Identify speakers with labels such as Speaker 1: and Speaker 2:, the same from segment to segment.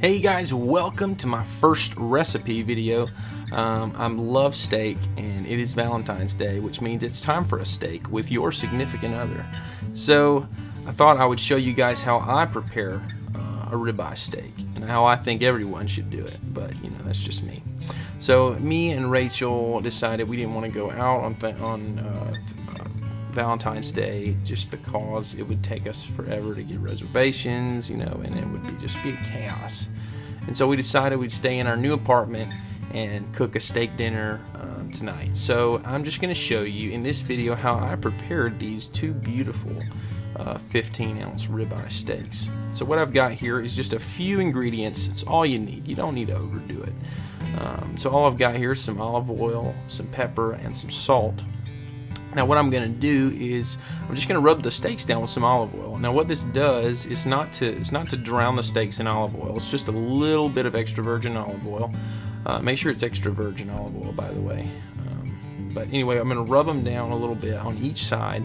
Speaker 1: Hey guys, welcome to my first recipe video. I love steak and it is Valentine's Day, which means it's time for a steak with your significant other. So I thought I would show you guys how I prepare a ribeye steak and how I think everyone should do it, but you know, that's just me. So me and Rachel decided we didn't want to go out on Valentine's Day just because it would take us forever to get reservations, you know, and it would just be chaos. And so we decided we'd stay in our new apartment and cook a steak dinner tonight. So I'm just going to show you in this video how I prepared these two beautiful 15-ounce ribeye steaks. So what I've got here is just a few ingredients. It's all you need. You don't need to overdo it. So all I've got here is some olive oil, some pepper, and some salt. Now what I'm going to do is I'm just going to rub the steaks down with some olive oil. Now what this does is not to drown the steaks in olive oil. It's just a little bit of extra virgin olive oil. Make sure it's extra virgin olive oil, by the way. But anyway, I'm going to rub them down a little bit on each side.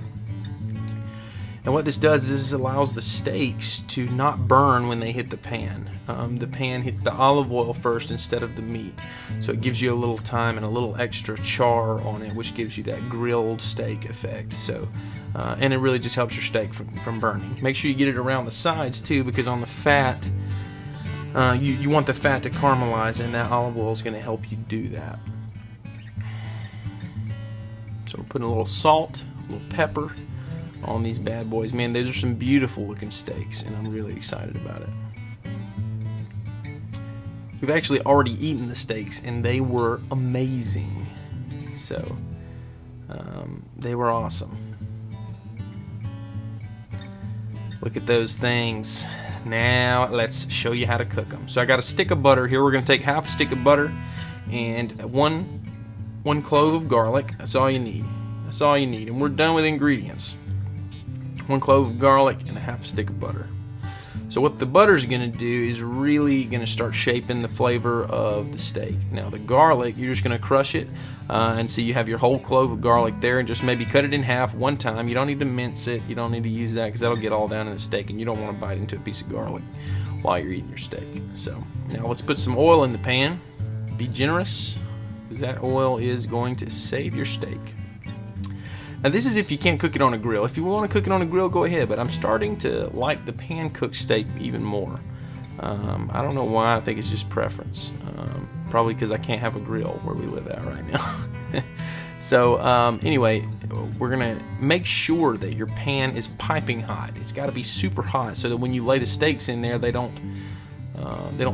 Speaker 1: And what this does is allows the steaks to not burn when they hit the pan. The pan hits the olive oil first instead of the meat. So it gives you a little time and a little extra char on it, which gives you that grilled steak effect. So, and it really just helps your steak from burning. Make sure you get it around the sides too, because on the fat, you want the fat to caramelize, and that olive oil is going to help you do that. So we're putting a little salt, a little pepper on these bad boys. Man, those are some beautiful looking steaks and I'm really excited about it. We've actually already eaten the steaks and they were amazing. So they were awesome. Look at those things. Now let's show you how to cook them. So I got a stick of butter here. We're going to take half a stick of butter and one clove of garlic. That's all you need. That's all you need, and we're done with ingredients. 1 clove of garlic and a half a stick of butter. So what the butter's going to do is really going to start shaping the flavor of the steak. Now the garlic, you're just going to crush it, and so you have your whole clove of garlic there, and just maybe cut it in half one time. You don't need to mince it. You don't need to use that because that'll get all down in the steak, and you don't want to bite into a piece of garlic while you're eating your steak. So now let's put some oil in the pan. Be generous, because that oil is going to save your steak. Now this is if you can't cook it on a grill. If you want to cook it on a grill, go ahead, but I'm starting to like the pan-cooked steak even more. I don't know why, I think it's just preference. Probably because I can't have a grill where we live at right now. So anyway, we're going to make sure that your pan is piping hot. It's got to be super hot so that when you lay the steaks in there, they don't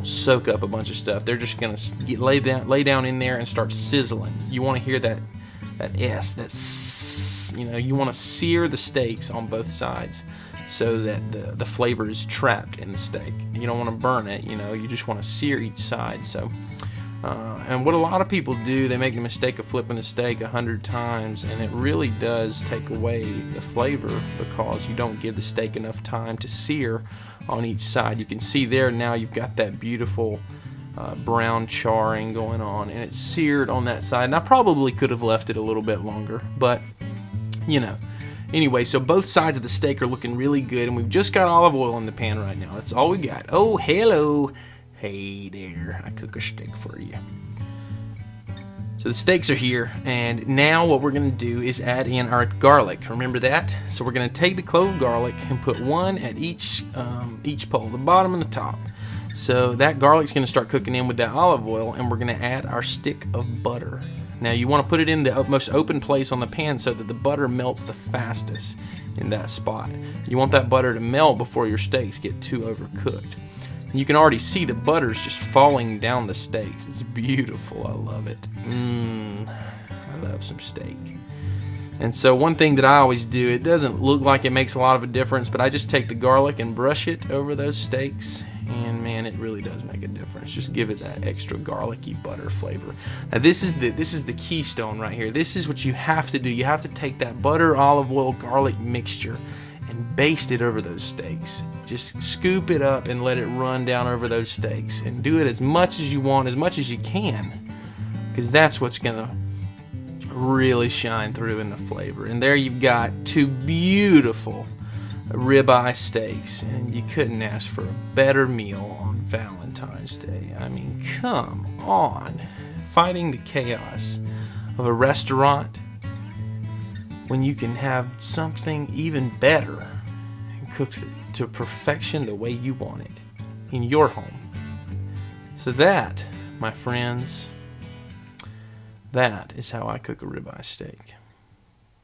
Speaker 1: soak up a bunch of stuff. They're just going to lay down in there and start sizzling. You want to hear that you know, you want to sear the steaks on both sides so that the flavor is trapped in the steak. You don't want to burn it, you know, you just want to sear each side. So and what a lot of people do, they make the mistake of flipping the steak 100 times, and it really does take away the flavor because you don't give the steak enough time to sear on each side. You can see there now you've got that beautiful brown charring going on, and it's seared on that side. And I probably could have left it a little bit longer, but you know. Anyway, so both sides of the steak are looking really good, and we've just got olive oil in the pan right now. That's all we got. Oh, hello. Hey there, I cook a steak for you. So the steaks are here, and now what we're going to do is add in our garlic. Remember that? So we're going to take the clove of garlic and put one at each pole, the bottom and the top. So that garlic's going to start cooking in with that olive oil, and we're going to add our stick of butter. Now you want to put it in the most open place on the pan so that the butter melts the fastest in that spot. You want that butter to melt before your steaks get too overcooked. And you can already see the butter's just falling down the steaks. It's beautiful. I love it. I love some steak. And so one thing that I always do, it doesn't look like it makes a lot of a difference, but I just take the garlic and brush it over those steaks, and man, it really does make a difference. Just give it that extra garlicky butter flavor. Now this is the keystone right here. This is what you have to do. You have to take that butter, olive oil, garlic mixture and baste it over those steaks. Just scoop it up and let it run down over those steaks, and do it as much as you want, as much as you can, because that's what's gonna really shine through in the flavor. And there you've got two beautiful ribeye steaks, and you couldn't ask for a better meal on Valentine's Day. I mean, come on. Fighting the chaos of a restaurant when you can have something even better and cooked to perfection the way you want it in your home. So that, my friends, that is how I cook a ribeye steak.